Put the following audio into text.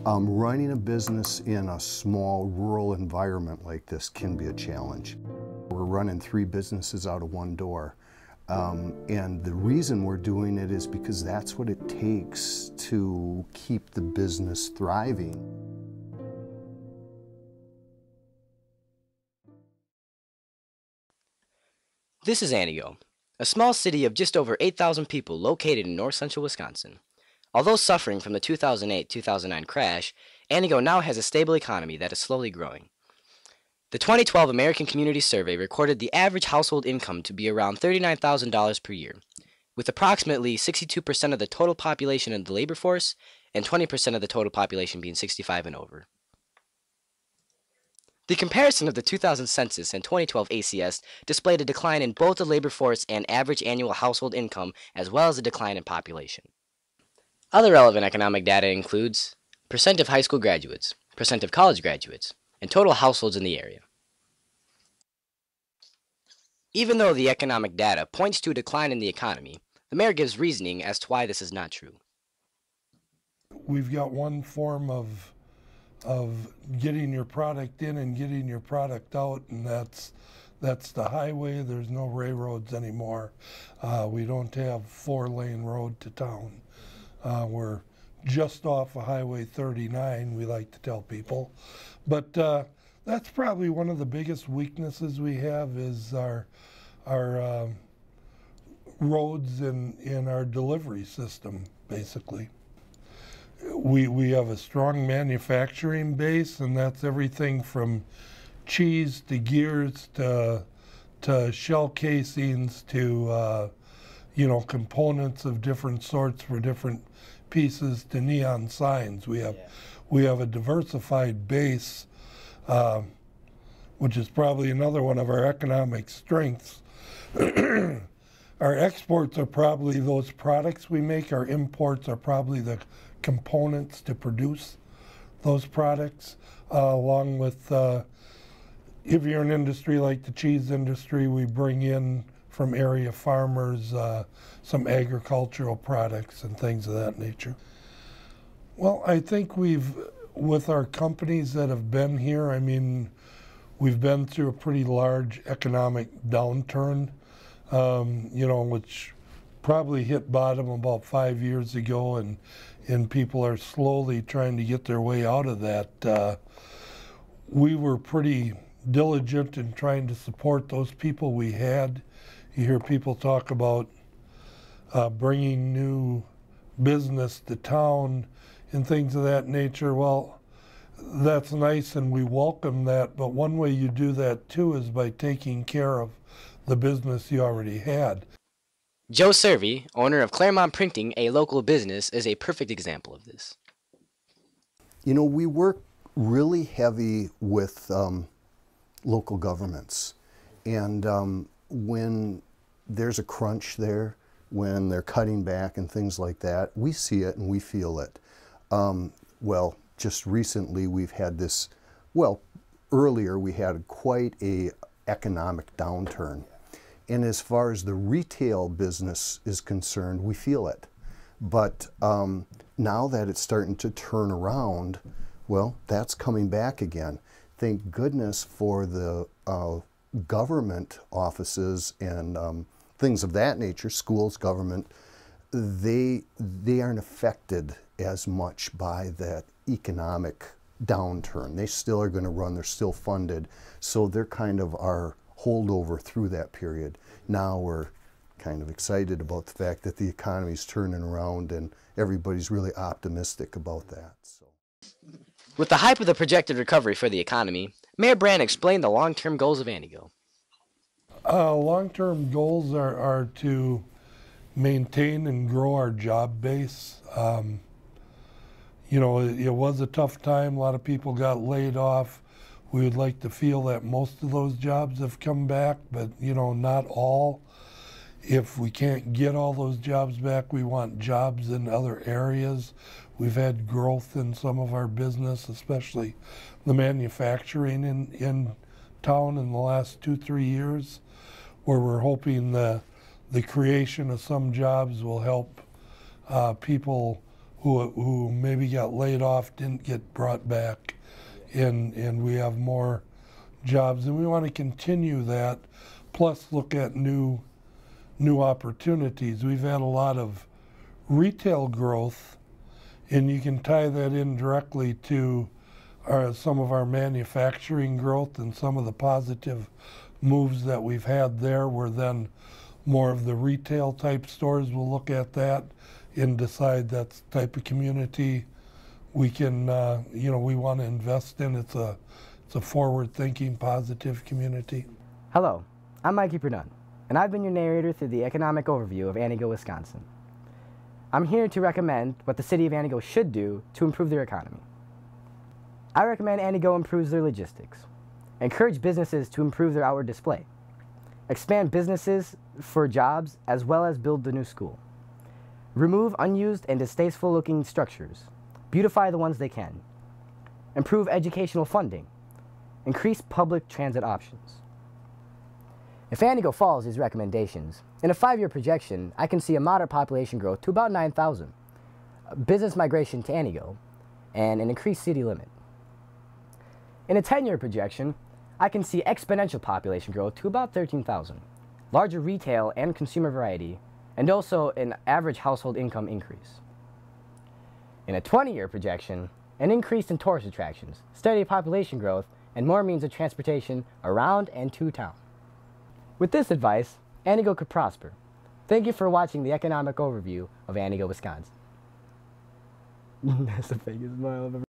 Running a business in a small rural environment like this can be a challenge. We're running 3 businesses out of 1 door. And the reason we're doing it is because that's what it takes to keep the business thriving. This is Antigo, a small city of just over 8,000 people located in north-central Wisconsin. Although suffering from the 2008-2009 crash, Antigo now has a stable economy that is slowly growing. The 2012 American Community Survey recorded the average household income to be around $39,000 per year, with approximately 62% of the total population in the labor force and 20% of the total population being 65 and over. The comparison of the 2000 census and 2012 ACS displayed a decline in both the labor force and average annual household income, as well as a decline in population. Other relevant economic data includes percent of high school graduates, percent of college graduates, and total households in the area. Even though the economic data points to a decline in the economy, the mayor gives reasoning as to why this is not true. We've got one form of getting your product in and getting your product out, and that's the highway. There's no railroads anymore. We don't have 4-lane road to town. We're just off of Highway 39, we like to tell people. But that's probably one of the biggest weaknesses we have is our roads in our delivery system, basically. We have a strong manufacturing base, and that's everything from cheese to gears to shell casings to components of different sorts for different pieces to neon signs. We have a diversified base, which is probably another one of our economic strengths. Our exports are probably those products we make. Our imports are probably the components to produce those products, along with if you're an industry like the cheese industry, we bring in from area farmers some agricultural products and things of that nature. Well, I think with our companies that have been here, I mean, we've been through a pretty large economic downturn, which probably hit bottom about 5 years ago, and people are slowly trying to get their way out of that. We were pretty diligent in trying to support those people we had. You hear people talk about bringing new business to town and things of that nature. Well, that's nice and we welcome that, but one way you do that too is by taking care of the business you already had. Joe Servi, owner of Clermont Printing, a local business, is a perfect example of this. You know, we work really heavy with local governments, and when there's a crunch there, when they're cutting back and things like that, we see it and we feel it. Well, just recently we've had this, well, earlier we had quite a economic downturn. And as far as the retail business is concerned, we feel it. But now that it's starting to turn around, well, that's coming back again. Thank goodness for the government offices and things of that nature, schools, government, they aren't affected as much by that economic downturn. They still are going to run, they're still funded, so they're kind of our holdover through that period. Now we're kind of excited about the fact that the economy's turning around and everybody's really optimistic about that. So. With the hype of the projected recovery for the economy, Mayor Brandt explained the long-term goals of Antigo. Long-term goals are to maintain and grow our job base. It was a tough time. A lot of people got laid off. We would like to feel that most of those jobs have come back, but not all. If we can't get all those jobs back, we want jobs in other areas. We've had growth in some of our business, especially the manufacturing in town in the last 2-3 years, where we're hoping the creation of some jobs will help people who maybe got laid off didn't get brought back, and we have more jobs, and we want to continue that, plus look at new opportunities. We've had a lot of retail growth, and you can tie that in directly to some of our manufacturing growth and some of the positive moves that we've had there, where then more of the retail type stores will look at that and decide that's the type of community we can, we want to invest in. It's a forward-thinking, positive community. Hello, I'm Mikey Purdun, and I've been your narrator through the economic overview of Antigo, Wisconsin. I'm here to recommend what the city of Antigo should do to improve their economy. I recommend Antigo improves their logistics, encourage businesses to improve their outward display, expand businesses for jobs, as well as build the new school, remove unused and distasteful-looking structures, beautify the ones they can, improve educational funding, increase public transit options. If Antigo follows these recommendations, in a 5-year projection, I can see a moderate population growth to about 9,000, business migration to Antigo, and an increased city limit. In a 10-year projection, I can see exponential population growth to about 13,000, larger retail and consumer variety, and also an average household income increase. In a 20-year projection, an increase in tourist attractions, steady population growth, and more means of transportation around and to town. With this advice, Antigo could prosper. Thank you for watching the economic overview of Antigo, Wisconsin. That's the biggest smile I've ever